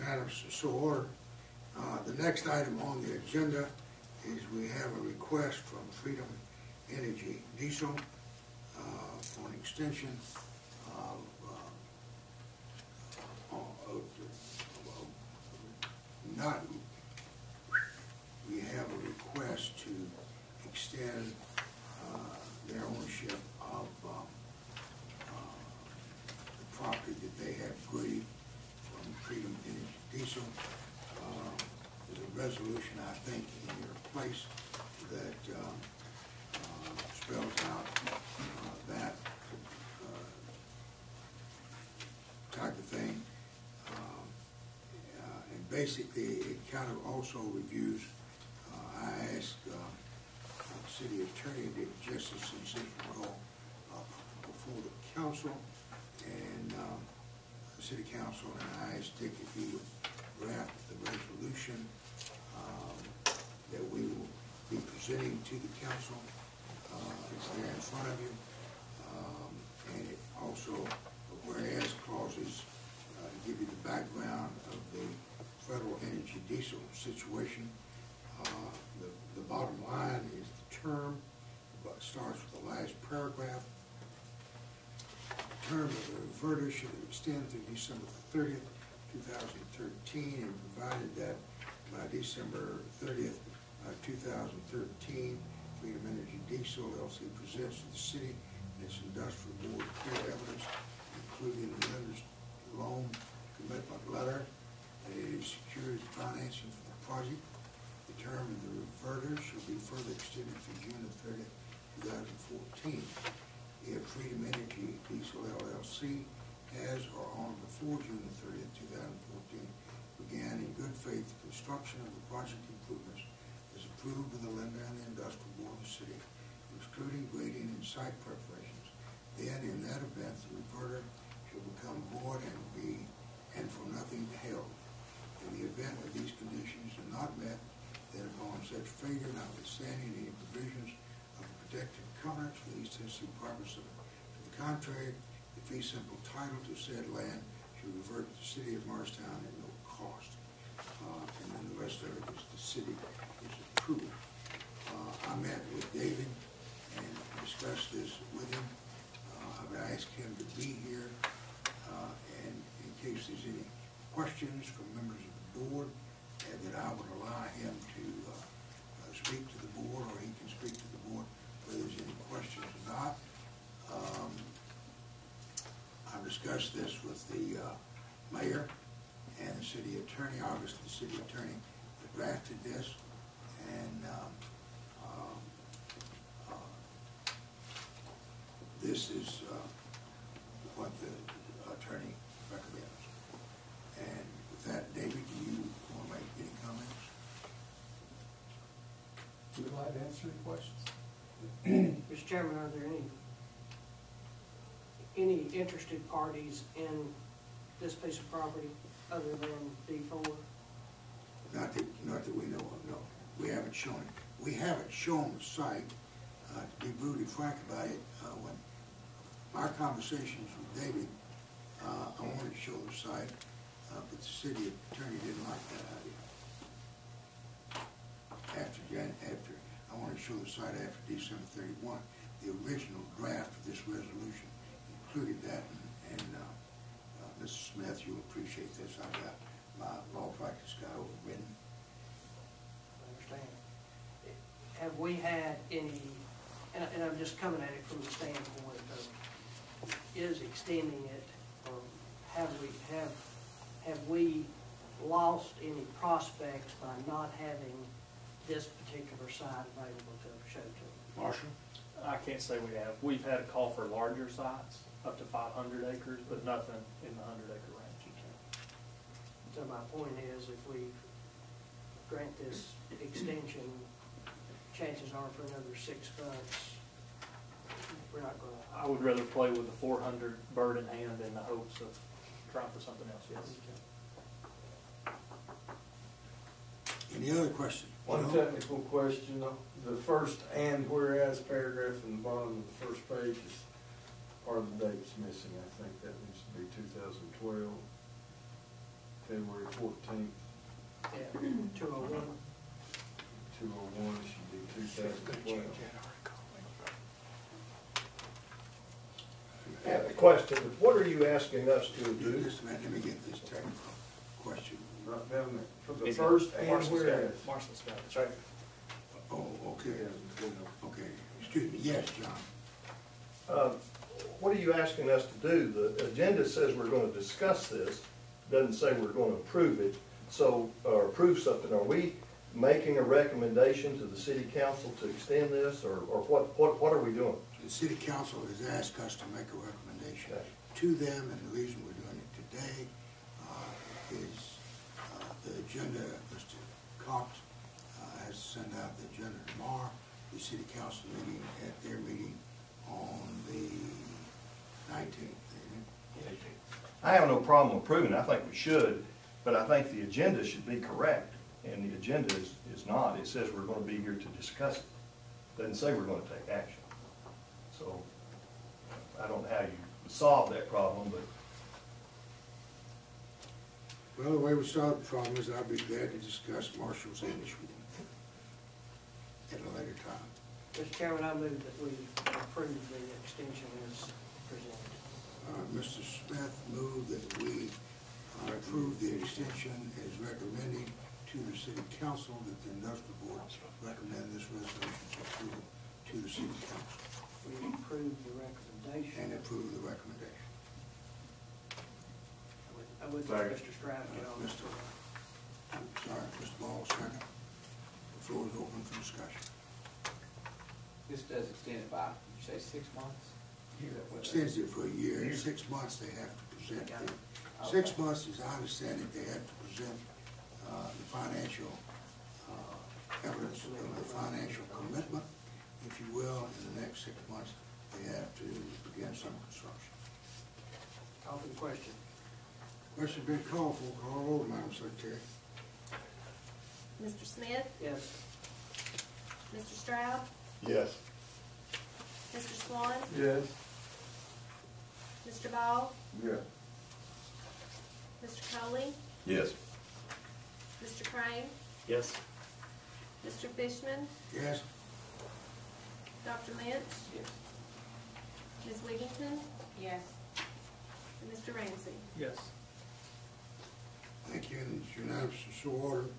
unanimous, so ordered. The next item on the agenda is we have a request from Freedom Energy Diesel for an extension of we have a request to extend their ownership of the property that they have graded from Freedom Energy Diesel. There's a resolution, I think, in your place that spells out that type of thing. And basically, it kind of also reviews, I asked the city attorney, Dick Justice, since this will go before the council and the city council, and I asked Dick if he would draft the resolution that we will be presenting to the council. It's there in front of you, and it also, whereas clauses give you the background of the federal energy diesel situation. The bottom line is the term, but starts with the last paragraph. The term of the reverter should extend through December 30th, 2013, and provided that by December 30th, 2013, Freedom Energy Diesel LLC presents to the city and its industrial board clear evidence, including the lender's loan commitment letter, that it is secured financing for the project. The term of the reverter shall be further extended to June 30th, 2014. If Freedom Energy Diesel LLC has or on before June 30th, 2014, began in good faith the construction of the project improvements as approved by the lender and the industrial board of the city, excluding grading and site preparations, then in that event the reverter shall become void and for nothing held. In the event that these conditions are not met, then upon such failure, notwithstanding any provisions of the protective covenants for the East Tennessee property, to the contrary, the fee simple title to said land should revert to the city of Morristown at no cost. And then the rest of it is the city is approved. I met with David and discussed this with him. I've asked him to be here, and in case there's any questions from members of the board, and that I would allow him to speak to the board, or he can speak to the board whether there's any questions or not. I've discussed this with the mayor and the city attorney. Obviously, the city attorney drafted this, and this is what the attorney recommends. And with that, David, do you want to make any comments? Would you like to answer any questions? Mr. Chairman, are there any interested parties in this piece of property other than D4? Not that we know of, no. We haven't shown it. We haven't shown the site. To be brutally frank about it, when our conversations with David, I wanted to show the site, but the city attorney didn't like that idea. After I wanted to show the site after December 31, the original draft of this resolution included that, and Mr. Smith, you'll appreciate this. I've got my law practice guy overridden. I understand. Have we had any, and I'm just coming at it from the standpoint of, is extending it, or have we lost any prospects by not having this particular site available to show to them? Marshall? I can't say we have. We've had a call for larger sites, up to 500 acres, but nothing in the 100-acre range. So my point is, if we grant this extension, chances are for another 6 months, we're not going to. I would rather play with the 400 bird in hand in the hopes of trying for something else, yes. Any other questions? One technical question. The first "and whereas" paragraph in the bottom of the first page is part of the date's missing. I think that needs to be 2012. February 14th, Yeah, 201. 201 should be 2012. I have a question. What are you asking us to do? Just a minute, let me get this technical question. Right down there, for the first and whereas. Marshall's got it. That's right. Oh, okay, okay, excuse me, yes, John. What are you asking us to do? The agenda says we're gonna discuss this, doesn't say we're gonna approve it, so, or approve something. Are we making a recommendation to the city council to extend this, or what are we doing? The city council has asked us to make a recommendation Okay. to them, and the reason we're doing it today is the agenda, Mr. Cox has sent out the agenda tomorrow, the city council meeting at their meeting on the 19th. I have no problem approving it. I think we should, but I think the agenda should be correct, and the agenda is not. It says we're gonna be here to discuss it. Doesn't say we're gonna take action. So, I don't know how you solve that problem, but Well, the way we solve the problem is I'll be glad to discuss Marshall's English with him at a later time. Mr. Chairman, I move that we approve the extension as presented. Mr. Smith moved that we approve the extension as recommended to the city council, that the industrial board recommend this resolution for approval to the city council We approve the recommendation. and approve the recommendation. I would let Mr. Stroud get on this. I'm sorry, Mr. Ball, second. The floor is open for discussion. This does extend it by, you say 6 months? Extends it for a year. In 6 months, they have to present it. 6 months, as I understand it, they have to present the financial evidence of the financial commitment, if you will. In the next 6 months, they have to begin some construction. Call for the question. Question been called for. Call roll, Madam Secretary. Mr. Smith? Yes. Mr. Stroud? yes. Mr. Swan? Yes. Mr. Ball? Yeah. Mr. Coley? Yes. Mr. Crane? Yes. Mr. Fishman? Yes? Dr. Lynch? Yes. Ms. Wigginton? Yes. And Mr. Ramsey? Yes. Thank you, and it's unanimous, so ordered.